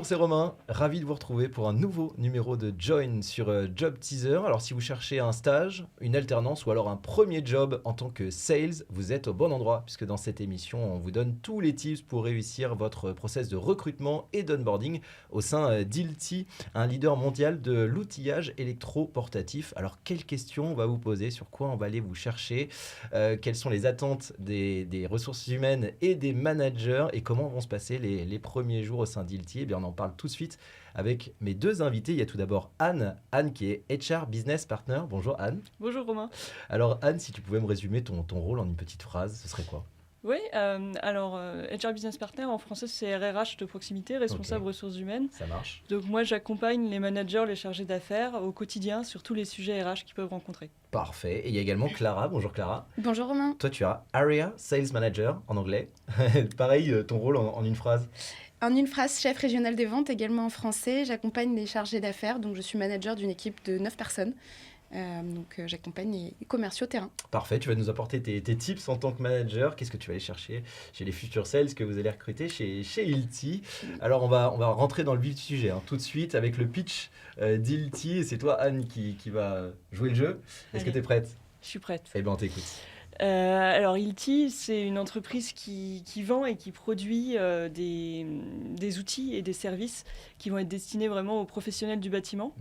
Bonjour, c'est Romain, ravi de vous retrouver pour un nouveau numéro de Join sur Job Teaser. Alors si vous cherchez un stage, une alternance ou alors un premier job en tant que sales, vous êtes au bon endroit puisque dans cette émission, on vous donne tous les tips pour réussir votre process de recrutement et d'onboarding au sein d'Ilti, un leader mondial de l'outillage électro-portatif. Alors quelles questions on va vous poser, sur quoi on va aller vous chercher, quelles sont les attentes des ressources humaines et des managers et comment vont se passer les premiers jours au sein d'Ilti. Eh bien, on en parle tout de suite avec mes deux invités. Il y a tout d'abord Anne qui est HR Business Partner. Bonjour Anne. Bonjour Romain. Alors Anne, si tu pouvais me résumer ton rôle en une petite phrase, ce serait quoi ? Oui, HR Business Partner, en français, c'est RRH de proximité, responsable ressources humaines. Ça marche. Donc moi, j'accompagne les managers, les chargés d'affaires au quotidien sur tous les sujets RH qu'ils peuvent rencontrer. Parfait. Et il y a également Clara. Bonjour Clara. Bonjour Romain. Toi, tu as Area Sales Manager en anglais. Pareil, ton rôle en une phrase. En une phrase, chef régional des ventes, également en français. J'accompagne les chargés d'affaires, donc je suis manager d'une équipe de 9 personnes. J'accompagne les commerciaux terrain. Parfait, tu vas nous apporter tes tips en tant que manager. Qu'est-ce que tu vas aller chercher chez les futurs sales que vous allez recruter chez Ilti. Alors on va rentrer dans le vif du sujet tout de suite avec le pitch d'Ilti. Et c'est toi Anne qui va jouer le jeu. Est-ce que tu es prête ? Je suis prête. Eh bien on t'écoute. Alors Ilti, c'est une entreprise qui vend et qui produit des outils et des services qui vont être destinés vraiment aux professionnels du bâtiment.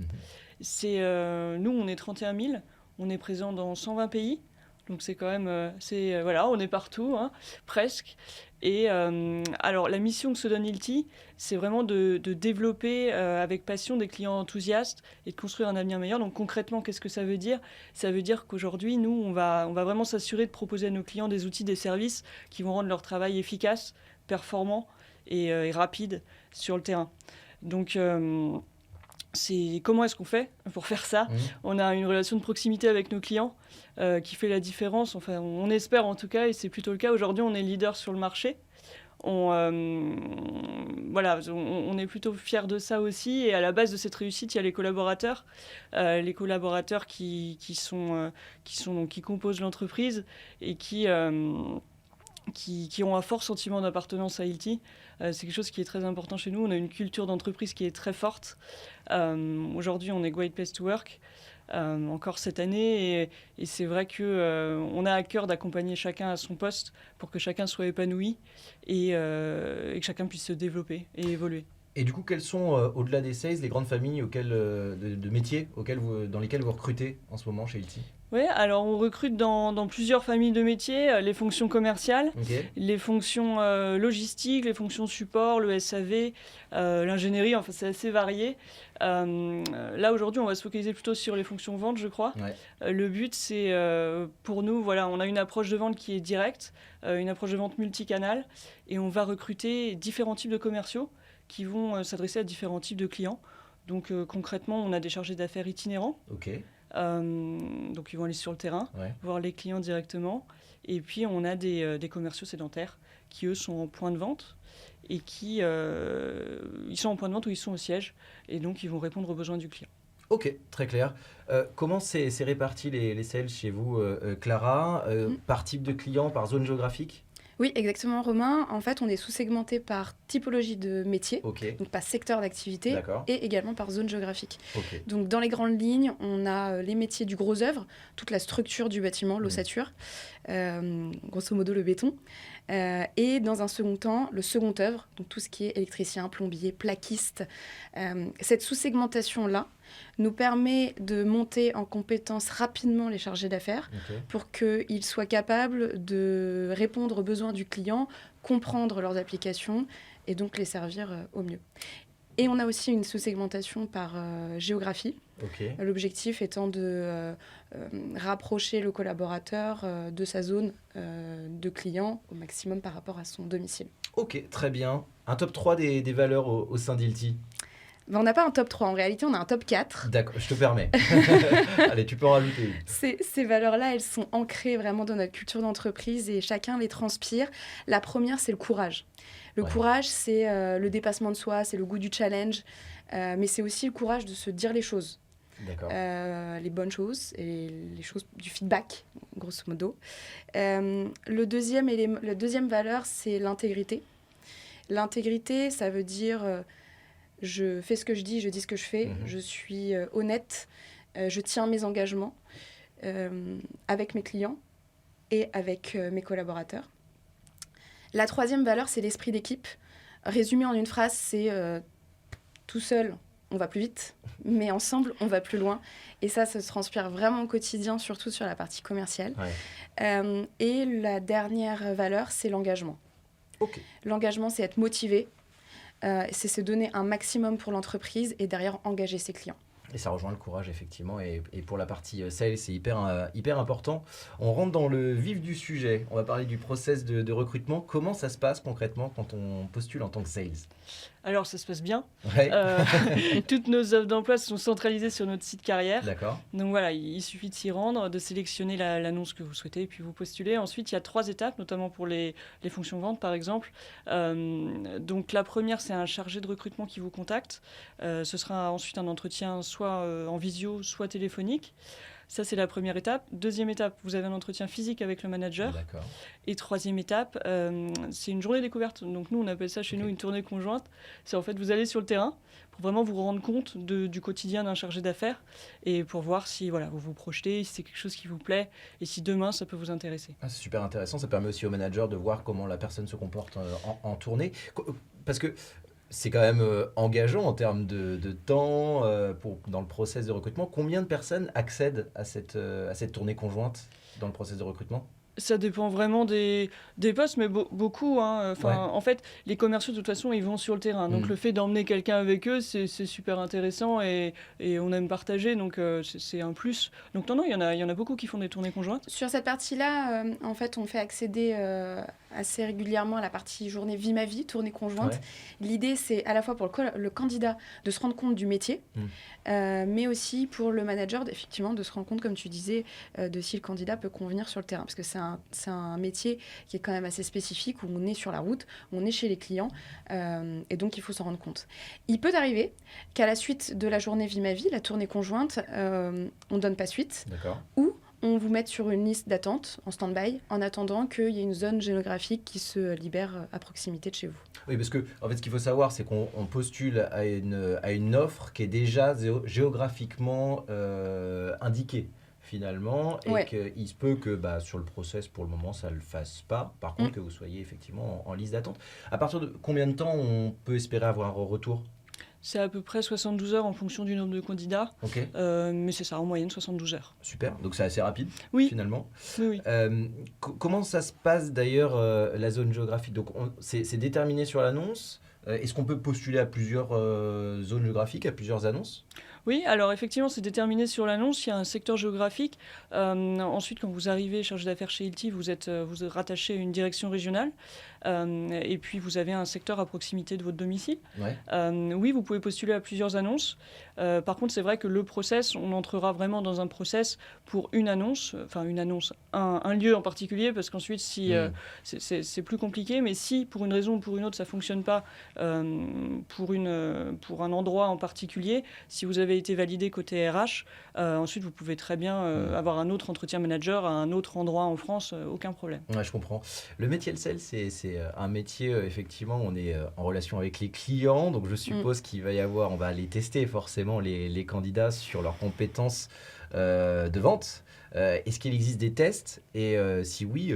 Nous, on est 31 000, on est présent dans 120 pays, donc c'est quand même, on est partout, presque. Et alors, la mission que se donne Ilti, c'est vraiment de développer avec passion des clients enthousiastes et de construire un avenir meilleur. Donc concrètement, qu'est-ce que ça veut dire ? Ça veut dire qu'aujourd'hui, nous, on va vraiment s'assurer de proposer à nos clients des outils, des services qui vont rendre leur travail efficace, performant et rapide sur le terrain. Donc, comment est-ce qu'on fait pour faire ça ? On a une relation de proximité avec nos clients qui fait la différence. Enfin, on espère en tout cas, et c'est plutôt le cas. Aujourd'hui, on est leader sur le marché. On est plutôt fiers de ça aussi. Et à la base de cette réussite, il y a les collaborateurs qui composent l'entreprise et qui ont un fort sentiment d'appartenance à Ilti. C'est quelque chose qui est très important chez nous. On a une culture d'entreprise qui est très forte. Aujourd'hui, on est Great Place to Work, encore cette année. Et c'est vrai qu'on a à cœur d'accompagner chacun à son poste pour que chacun soit épanoui et que chacun puisse se développer et évoluer. Et du coup, quelles sont, au-delà des sales, les grandes familles de métiers dans lesquelles vous recrutez en ce moment chez Ilti ? Oui, alors on recrute dans plusieurs familles de métiers, les fonctions commerciales, les fonctions logistiques, les fonctions support, le SAV, l'ingénierie, enfin c'est assez varié. Là aujourd'hui, on va se focaliser plutôt sur les fonctions vente, je crois. Ouais. Le but, c'est pour nous, on a une approche de vente qui est directe, une approche de vente multicanal, et on va recruter différents types de commerciaux qui vont s'adresser à différents types de clients. Donc concrètement, on a des chargés d'affaires itinérants. Donc ils vont aller sur le terrain, voir les clients directement. Et puis on a des commerciaux sédentaires qui eux sont en point de vente et ils sont en point de vente ou ils sont au siège et donc ils vont répondre aux besoins du client. Ok, très clair. Comment c'est réparti les sales chez vous, Clara, par type de client, par zone géographique ? Oui, exactement, Romain. En fait, on est sous-segmenté par typologie de métier, donc par secteur d'activité, et également par zone géographique. Donc, dans les grandes lignes, on a les métiers du gros œuvre, toute la structure du bâtiment, l'ossature, grosso modo le béton. Et dans un second temps, le second œuvre, donc tout ce qui est électricien, plombier, plaquiste. Cette sous-segmentation-là nous permet de monter en compétence rapidement les chargés d'affaires pour qu'ils soient capables de répondre aux besoins du client, comprendre leurs applications et donc les servir au mieux. Et on a aussi une sous-segmentation par géographie. L'objectif étant de rapprocher le collaborateur de sa zone de client au maximum par rapport à son domicile. Ok, très bien. Un top 3 des valeurs au sein d'Ilti ? On n'a pas un top 3, en réalité on a un top 4. D'accord, je te permets. Allez, tu peux en rajouter. Ces valeurs-là, elles sont ancrées vraiment dans notre culture d'entreprise et chacun les transpire. La première, c'est le courage. Le courage, c'est le dépassement de soi, c'est le goût du challenge, mais c'est aussi le courage de se dire les choses. Les bonnes choses et les choses du feedback, grosso modo. La deuxième valeur, c'est l'intégrité. L'intégrité, ça veut dire je fais ce que je dis ce que je fais, je suis honnête, je tiens mes engagements avec mes clients et avec mes collaborateurs. La troisième valeur, c'est l'esprit d'équipe. Résumé en une phrase, c'est tout seul, on va plus vite, mais ensemble, on va plus loin. Et ça se transpire vraiment au quotidien, surtout sur la partie commerciale. Ouais. Et la dernière valeur, c'est l'engagement. Okay. L'engagement, c'est être motivé, c'est se donner un maximum pour l'entreprise et derrière engager ses clients. Et ça rejoint le courage, effectivement. Et pour la partie sales, c'est hyper important. On rentre dans le vif du sujet. On va parler du process de recrutement. Comment ça se passe concrètement quand on postule en tant que sales ? Alors, ça se passe bien. Ouais. Toutes nos offres d'emploi sont centralisées sur notre site carrière. D'accord. Donc voilà, il suffit de s'y rendre, de sélectionner l'annonce que vous souhaitez et puis vous postulez. Ensuite, il y a 3 étapes, notamment pour les fonctions vente, par exemple. Donc la première, c'est un chargé de recrutement qui vous contacte. Ce sera ensuite un entretien soit en visio, soit téléphonique. Ça, c'est la première étape. Deuxième étape, vous avez un entretien physique avec le manager. D'accord. Et troisième étape, c'est une journée découverte. Donc nous, on appelle ça chez nous une tournée conjointe. C'est en fait, vous allez sur le terrain pour vraiment vous rendre compte du quotidien d'un chargé d'affaires et pour voir si vous vous projetez, si c'est quelque chose qui vous plaît et si demain, ça peut vous intéresser. Ah, c'est super intéressant. Ça permet aussi au manager de voir comment la personne se comporte en tournée. Parce que c'est quand même engageant en termes de temps dans le process de recrutement. Combien de personnes accèdent à cette tournée conjointe dans le process de recrutement ? Ça dépend vraiment des postes, mais beaucoup. Hein. Enfin, ouais. En fait, les commerciaux, de toute façon, ils vont sur le terrain. Donc, le fait d'emmener quelqu'un avec eux, c'est super intéressant et on aime partager. Donc, c'est un plus. Donc, non, il y en a beaucoup qui font des tournées conjointes. Sur cette partie-là, en fait, on fait accéder assez régulièrement à la partie journée Vie ma vie, tournée conjointe. Ouais. L'idée, c'est à la fois pour le candidat de se rendre compte du métier, mais aussi pour le manager, effectivement, de se rendre compte, comme tu disais, de si le candidat peut convenir sur le terrain. Parce que c'est un métier qui est quand même assez spécifique, où on est sur la route, où on est chez les clients, et donc il faut s'en rendre compte. Il peut arriver qu'à la suite de la journée Vie ma vie, la tournée conjointe, on ne donne pas suite, ou on vous met sur une liste d'attente en stand-by en attendant qu'il y ait une zone géographique qui se libère à proximité de chez vous. Oui, parce que en fait, ce qu'il faut savoir, c'est qu'on postule à une offre qui est déjà géographiquement indiquée finalement, et qu'il se peut que sur le process, pour le moment, ça ne le fasse pas. Par contre, que vous soyez effectivement en liste d'attente. À partir de combien de temps on peut espérer avoir un retour ? C'est à peu près 72 heures en fonction du nombre de candidats. Okay. Mais c'est ça, en moyenne 72 heures. Super, donc c'est assez rapide finalement. Oui. Comment ça se passe d'ailleurs la zone géographique ? Donc c'est déterminé sur l'annonce. Est-ce qu'on peut postuler à plusieurs zones géographiques, à plusieurs annonces ? Oui, alors effectivement, c'est déterminé sur l'annonce. Il y a un secteur géographique. Ensuite, quand vous arrivez chargé d'affaires chez Hilti, vous êtes rattaché à une direction régionale. Et puis, vous avez un secteur à proximité de votre domicile. Ouais. Oui, vous pouvez postuler à plusieurs annonces. Par contre, c'est vrai que le process, on entrera vraiment dans un process pour une annonce, un lieu en particulier, parce qu'ensuite, si c'est plus compliqué. Mais si, pour une raison ou pour une autre, ça ne fonctionne pas pour un endroit en particulier, si vous avez été validé côté RH, ensuite, vous pouvez très bien avoir un autre entretien manager à un autre endroit en France, aucun problème. Ouais, je comprends. Le métier de sales, c'est un métier, effectivement, on est en relation avec les clients, donc je suppose qu'il va y avoir, on va aller tester forcément les candidats sur leurs compétences de vente. Est-ce qu'il existe des tests ? Et si oui,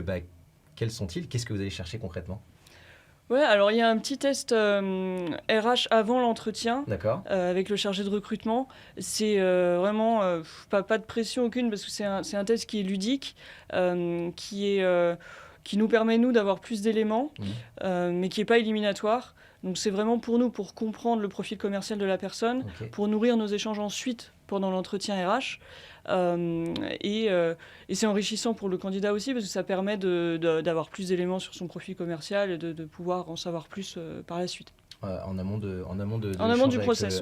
quels sont-ils ? Qu'est-ce que vous allez chercher concrètement ? Ouais, alors il y a un petit test RH avant l'entretien avec le chargé de recrutement. C'est vraiment pas de pression aucune parce que c'est un test qui est ludique, qui nous permet, nous, d'avoir plus d'éléments, mais qui n'est pas éliminatoire. Donc c'est vraiment pour nous, pour comprendre le profil commercial de la personne, pour nourrir nos échanges ensuite pendant l'entretien RH. Et c'est enrichissant pour le candidat aussi parce que ça permet d'avoir plus d'éléments sur son profil commercial et de pouvoir en savoir plus par la suite. En amont du process,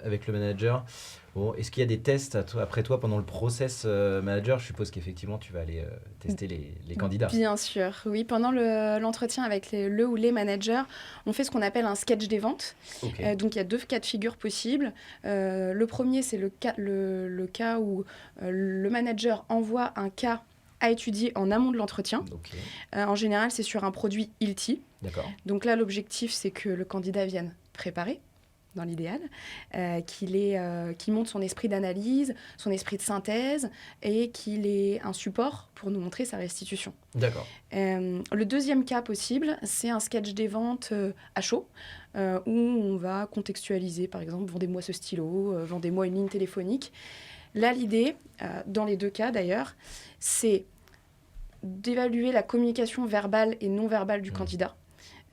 avec le manager. Bon, est-ce qu'il y a des tests après toi pendant le process manager ? Je suppose qu'effectivement tu vas aller tester les candidats. Bien sûr, oui. Pendant l'entretien avec le ou les managers, on fait ce qu'on appelle un sketch des ventes. Donc il y a 2 cas de figure possibles. Le premier, c'est le cas où le manager envoie un cas à étudier en amont de l'entretien. En général, c'est sur un produit Hilti. D'accord. Donc là, l'objectif, c'est que le candidat vienne préparé. dans l'idéal, qu'il montre son esprit d'analyse, son esprit de synthèse et qu'il ait un support pour nous montrer sa restitution. D'accord. Le deuxième cas possible, c'est un sketch des ventes à chaud, où on va contextualiser, par exemple, vendez-moi ce stylo, vendez-moi une ligne téléphonique. Là, l'idée, dans les deux cas d'ailleurs, c'est d'évaluer la communication verbale et non verbale du candidat,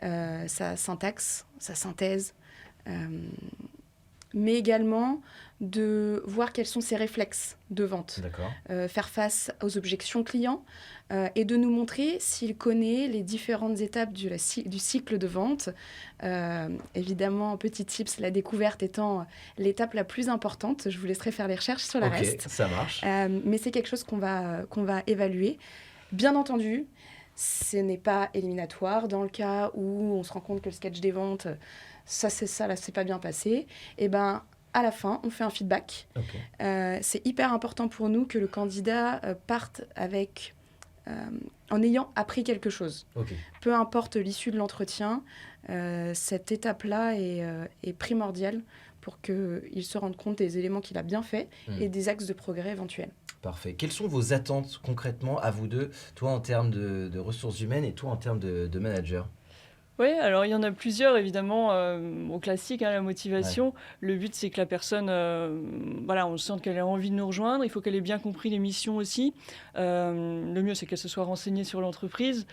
sa syntaxe, sa synthèse, mais également de voir quels sont ses réflexes de vente, faire face aux objections clients et de nous montrer s'il connaît les différentes étapes du cycle de vente. Évidemment, petit tips, la découverte étant l'étape la plus importante. Je vous laisserai faire les recherches sur la reste. Ça marche. Mais c'est quelque chose qu'on va évaluer. Bien entendu, ce n'est pas éliminatoire. Dans le cas où on se rend compte que le sketch des ventes, ça c'est pas bien passé, et ben à la fin, on fait un feedback. C'est hyper important pour nous que le candidat parte avec, en ayant appris quelque chose. Peu importe l'issue de l'entretien, cette étape-là est primordiale pour qu'il se rende compte des éléments qu'il a bien fait et des axes de progrès éventuels. Parfait. Quelles sont vos attentes concrètement à vous deux, toi en termes de ressources humaines et toi en termes de manager ? Oui, alors il y en a plusieurs, évidemment, au classique, la motivation. Ouais. Le but, c'est que la personne, on sente qu'elle a envie de nous rejoindre. Il faut qu'elle ait bien compris les missions aussi. Le mieux, c'est qu'elle se soit renseignée sur l'entreprise,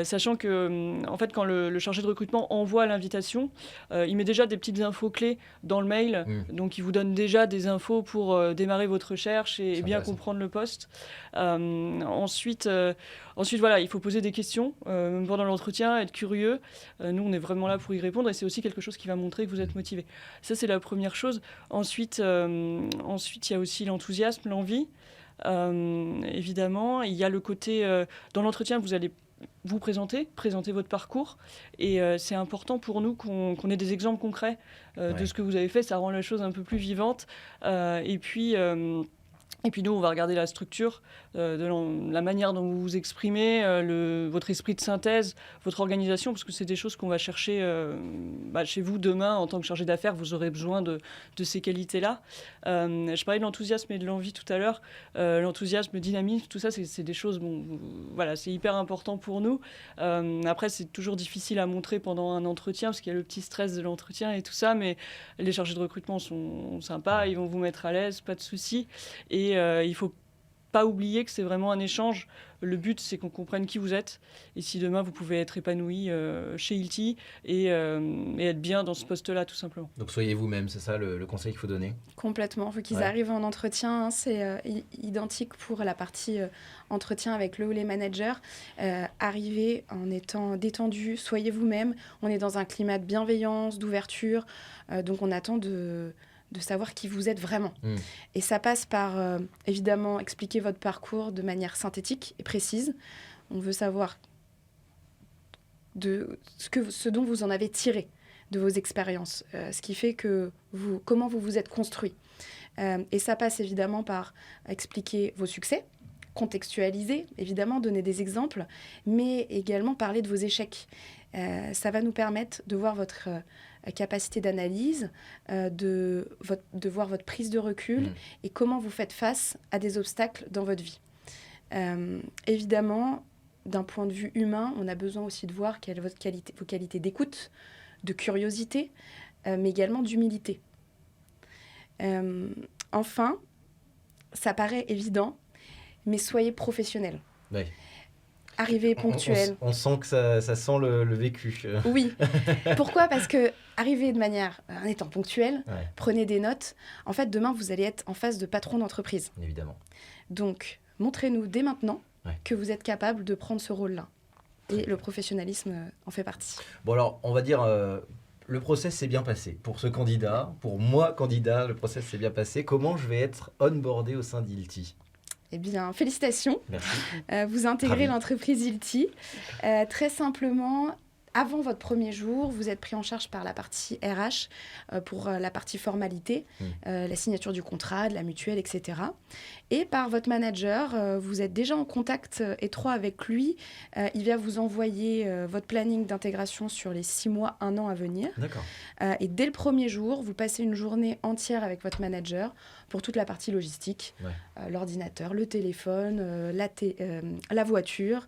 sachant que, en fait, quand le chargé de recrutement envoie l'invitation, il met déjà des petites infos clés dans le mail. Donc, il vous donne déjà des infos pour démarrer votre recherche et bien comprendre le poste. Ensuite, voilà, il faut poser des questions pendant l'entretien, être curieux. Nous, on est vraiment là pour y répondre et c'est aussi quelque chose qui va montrer que vous êtes motivé. Ça, c'est la première chose. Ensuite, il y a aussi l'enthousiasme, l'envie. Évidemment, il y a le côté... dans l'entretien, vous allez vous présenter votre parcours. Et c'est important pour nous qu'on ait des exemples concrets de ce que vous avez fait. Ça rend la chose un peu plus vivante. Et puis, nous, on va regarder la structure, la manière dont vous vous exprimez, votre esprit de synthèse, votre organisation, parce que c'est des choses qu'on va chercher chez vous demain. En tant que chargé d'affaires, vous aurez besoin de ces qualités-là. Je parlais de l'enthousiasme et de l'envie tout à l'heure. L'enthousiasme, le dynamisme, tout ça, c'est des choses, c'est hyper important pour nous. Après, c'est toujours difficile à montrer pendant un entretien, parce qu'il y a le petit stress de l'entretien et tout ça, mais les chargés de recrutement sont sympas, ils vont vous mettre à l'aise, pas de souci. Et il ne faut pas oublier que c'est vraiment un échange. Le but, c'est qu'on comprenne qui vous êtes. Et si demain, vous pouvez être épanoui chez Hilti et être bien dans ce poste-là, tout simplement. Donc, soyez vous-même, c'est ça le conseil qu'il faut donner ? Complètement. Il faut qu'ils arrivent en entretien. C'est identique pour la partie entretien avec le ou les managers. Arrivez en étant détendu, soyez vous-même. On est dans un climat de bienveillance, d'ouverture. Donc, on attend de savoir qui vous êtes vraiment. Et ça passe par, évidemment, expliquer votre parcours de manière synthétique et précise. On veut savoir ce dont vous en avez tiré de vos expériences, ce qui fait comment vous vous êtes construit. Et ça passe évidemment par expliquer vos succès, contextualiser, évidemment, donner des exemples, mais également parler de vos échecs. Ça va nous permettre de voir votre capacité d'analyse, de voir votre prise de recul et comment vous faites face à des obstacles dans votre vie. Évidemment, d'un point de vue humain, on a besoin aussi de voir quelle est vos qualités d'écoute, de curiosité, mais également d'humilité. Enfin, ça paraît évident, mais soyez professionnels. Oui. Arrivez ponctuel. On sent que ça sent le vécu. Oui. Pourquoi ? Parce que arrivez de manière, en étant ponctuel, prenez des notes. En fait, demain, vous allez être en face de patrons d'entreprise. Évidemment. Donc, montrez-nous dès maintenant que vous êtes capable de prendre ce rôle-là. Et le professionnalisme en fait partie. Bon, alors, on va dire... le process s'est bien passé. Pour ce candidat, pour moi, candidat, le process s'est bien passé. Comment je vais être onboardé au sein d'Hilti ? Eh bien, félicitations. Merci. Vous intégrez l'entreprise Hilti. Très simplement, avant votre premier jour, vous êtes pris en charge par la partie RH pour la partie formalité, la signature du contrat, de la mutuelle, etc. Et par votre manager, vous êtes déjà en contact étroit avec lui. Il va vous envoyer votre planning d'intégration sur les 6 mois, 1 an à venir. D'accord. Et dès le premier jour, vous passez une journée entière avec votre manager pour toute la partie logistique, l'ordinateur, le téléphone, la voiture,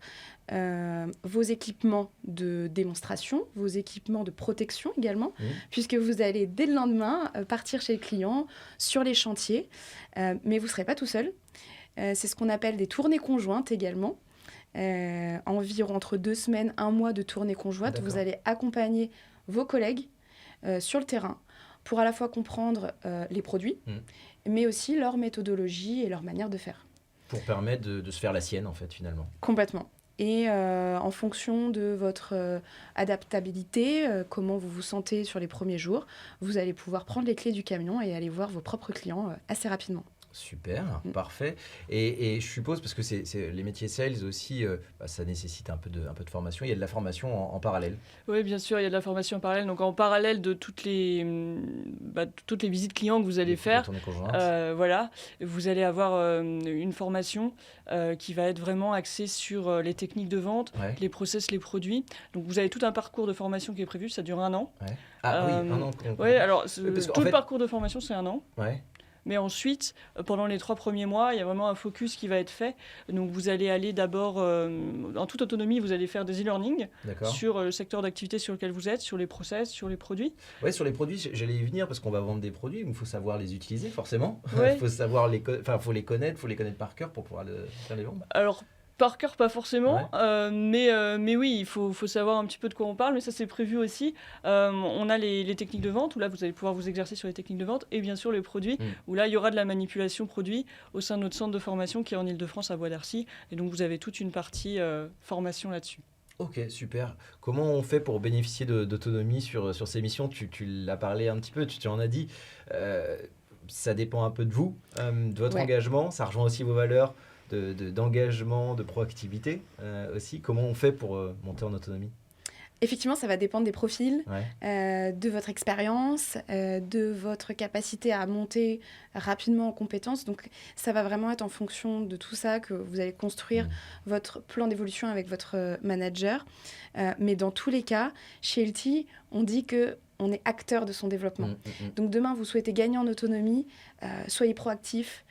vos équipements de démonstration, vos équipements de protection également, puisque vous allez dès le lendemain partir chez le client sur les chantiers, mais vous ne serez pas tout seul. C'est ce qu'on appelle des tournées conjointes également. Environ entre 2 semaines, 1 mois de tournées conjointes. D'accord. Vous allez accompagner vos collègues sur le terrain pour à la fois comprendre les produits, mais aussi leur méthodologie et leur manière de faire. Pour permettre de se faire la sienne, en fait, finalement. Complètement. Et en fonction de votre adaptabilité, comment vous vous sentez sur les premiers jours, vous allez pouvoir prendre les clés du camion et aller voir vos propres clients assez rapidement. Super, parfait. Et je suppose, parce que c'est les métiers sales aussi, ça nécessite un peu de formation. Il y a de la formation en parallèle. Oui, bien sûr, il y a de la formation en parallèle. Donc en parallèle de toutes les visites clients que vous allez faire, voilà, vous allez avoir une formation qui va être vraiment axée sur les techniques de vente, les process, les produits. Donc vous avez tout un parcours de formation qui est prévu, ça dure 1 an. Ouais. Ah oui, 1 an. Oui, alors tout le parcours de formation, c'est 1 an. Ouais. Mais ensuite, pendant les 3 premiers mois, il y a vraiment un focus qui va être fait. Donc, vous allez aller d'abord, en toute autonomie, vous allez faire des e-learning sur le secteur d'activité sur lequel vous êtes, sur les process, sur les produits. Oui, sur les produits, j'allais y venir parce qu'on va vendre des produits, mais il faut savoir les utiliser forcément. Il faut savoir faut les connaître par cœur pour pouvoir faire les vendre. Alors, par cœur, pas forcément, mais oui, il faut savoir un petit peu de quoi on parle, mais ça c'est prévu aussi. On a les techniques de vente, où là vous allez pouvoir vous exercer sur les techniques de vente, et bien sûr les produits, où là il y aura de la manipulation produit au sein de notre centre de formation qui est en Ile-de-France à Bois d'Arcy, et donc vous avez toute une partie formation là-dessus. Ok, super. Comment on fait pour bénéficier d'autonomie sur ces missions ? Tu l'as parlé un petit peu, tu en as dit. Ça dépend un peu de vous, de votre engagement, ça rejoint aussi vos valeurs. D'engagement, de proactivité aussi. Comment on fait pour monter en autonomie ? Effectivement, ça va dépendre des profils, de votre expérience, de votre capacité à monter rapidement en compétences. Donc, ça va vraiment être en fonction de tout ça que vous allez construire votre plan d'évolution avec votre manager. Mais dans tous les cas, chez LT, on dit qu'on est acteur de son développement. Donc, demain, vous souhaitez gagner en autonomie, soyez proactif,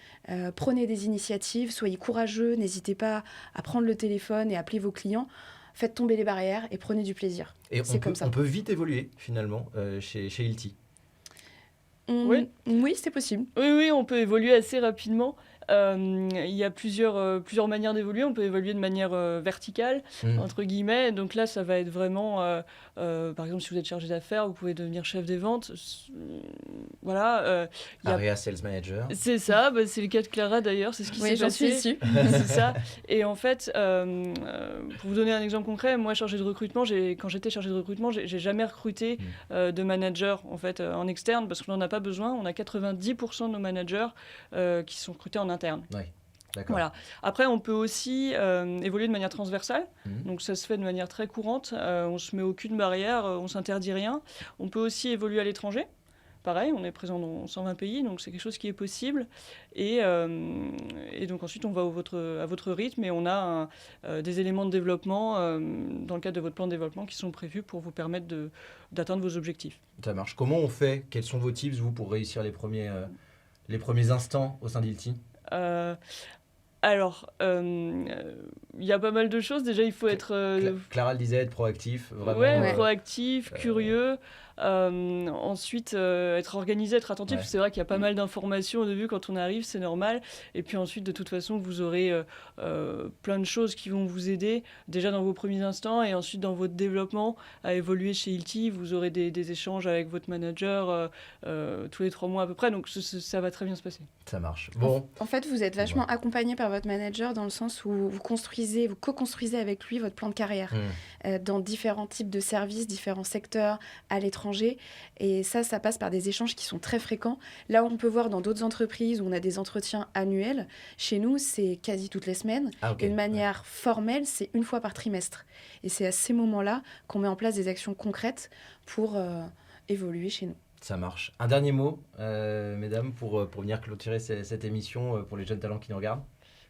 prenez des initiatives, soyez courageux, n'hésitez pas à prendre le téléphone et appeler vos clients. Faites tomber les barrières et prenez du plaisir. Et on peut vite évoluer, finalement, chez Hilti. Oui, c'est possible. Oui, on peut évoluer assez rapidement. Il y a plusieurs manières d'évoluer. On peut évoluer de manière verticale, entre guillemets. Donc là, ça va être vraiment... par exemple, si vous êtes chargé d'affaires, vous pouvez devenir chef des ventes. Voilà. Area Sales Manager. C'est ça. C'est le cas de Clara, d'ailleurs. C'est ce qui s'est passé. J'en suis issue. C'est ça. Et en fait, pour vous donner un exemple concret, moi, chargé de recrutement, quand j'étais chargé de recrutement, j'ai jamais recruté de manager en fait, en externe parce qu'on n'en a pas besoin. On a 90% de nos managers qui sont recrutés en interne. Oui, d'accord. Voilà. Après, on peut aussi évoluer de manière transversale. Donc, ça se fait de manière très courante. On ne se met aucune barrière, on ne s'interdit rien. On peut aussi évoluer à l'étranger. Pareil, on est présent dans 120 pays, donc c'est quelque chose qui est possible. Et donc ensuite, on va à votre rythme et on a des éléments de développement dans le cadre de votre plan de développement qui sont prévus pour vous permettre d'atteindre vos objectifs. Ça marche. Comment on fait ? Quels sont vos tips, vous, pour réussir les premiers instants au sein d'Hilti ? Alors, il y a pas mal de choses. Déjà, il faut être... Clara le disait, être proactif. Vraiment, ouais, proactif, curieux. Ensuite, être organisé, être attentif. Ouais. C'est vrai qu'il y a pas mal d'informations au début quand on arrive, c'est normal. Et puis ensuite, de toute façon, vous aurez plein de choses qui vont vous aider, déjà dans vos premiers instants et ensuite dans votre développement à évoluer chez Hilti. Vous aurez des échanges avec votre manager tous les 3 mois à peu près. Donc, ça va très bien se passer. Ça marche. Bon. En fait, vous êtes vachement accompagné par par votre manager dans le sens où vous co-construisez avec lui votre plan de carrière dans différents types de services, différents secteurs, à l'étranger. Et ça passe par des échanges qui sont très fréquents. Là où on peut voir dans d'autres entreprises où on a des entretiens annuels, chez nous, c'est quasi toutes les semaines. Et de manière formelle, c'est une fois par trimestre. Et c'est à ces moments-là qu'on met en place des actions concrètes pour évoluer chez nous. Ça marche. Un dernier mot, mesdames, pour venir clôturer cette émission pour les jeunes talents qui nous regardent.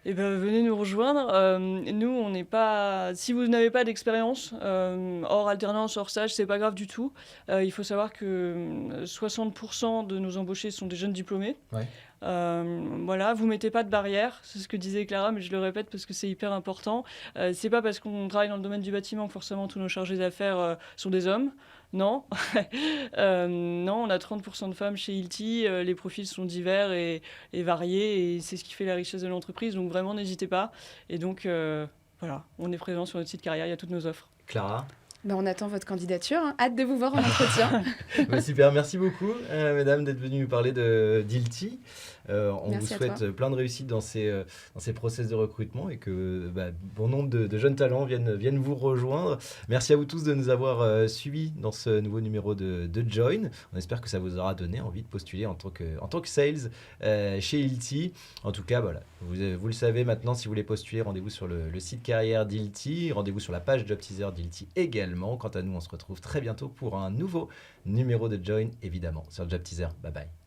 Eh ben, venez nous rejoindre. Nous, on n'est pas... Si vous n'avez pas d'expérience, hors alternance, hors stage, c'est pas grave du tout. Il faut savoir que 60% de nos embauchés sont des jeunes diplômés. Ouais. Voilà, vous mettez pas de barrière, c'est ce que disait Clara, mais je le répète parce que c'est hyper important. C'est pas parce qu'on travaille dans le domaine du bâtiment que forcément tous nos chargés d'affaires sont des hommes. Non, non, on a 30% de femmes chez Hilti, les profils sont divers et variés et c'est ce qui fait la richesse de l'entreprise, donc vraiment n'hésitez pas. Et donc voilà, on est présent sur notre site carrière, il y a toutes nos offres. Clara ? On attend votre candidature, hein. Hâte de vous voir en entretien. Super, merci beaucoup mesdames d'être venues nous parler d'Hilti. On vous souhaite plein de réussite dans ces process de recrutement et que bon nombre de jeunes talents viennent vous rejoindre. Merci à vous tous de nous avoir suivis dans ce nouveau numéro de Join. On espère que ça vous aura donné envie de postuler en tant que sales chez Hilti. En tout cas, voilà, vous le savez maintenant, si vous voulez postuler, rendez-vous sur le site carrière d'Hilti, rendez-vous sur la page Job Teaser d'Hilti également. Quant à nous, on se retrouve très bientôt pour un nouveau numéro de Join, évidemment, sur Job Teaser. Bye bye.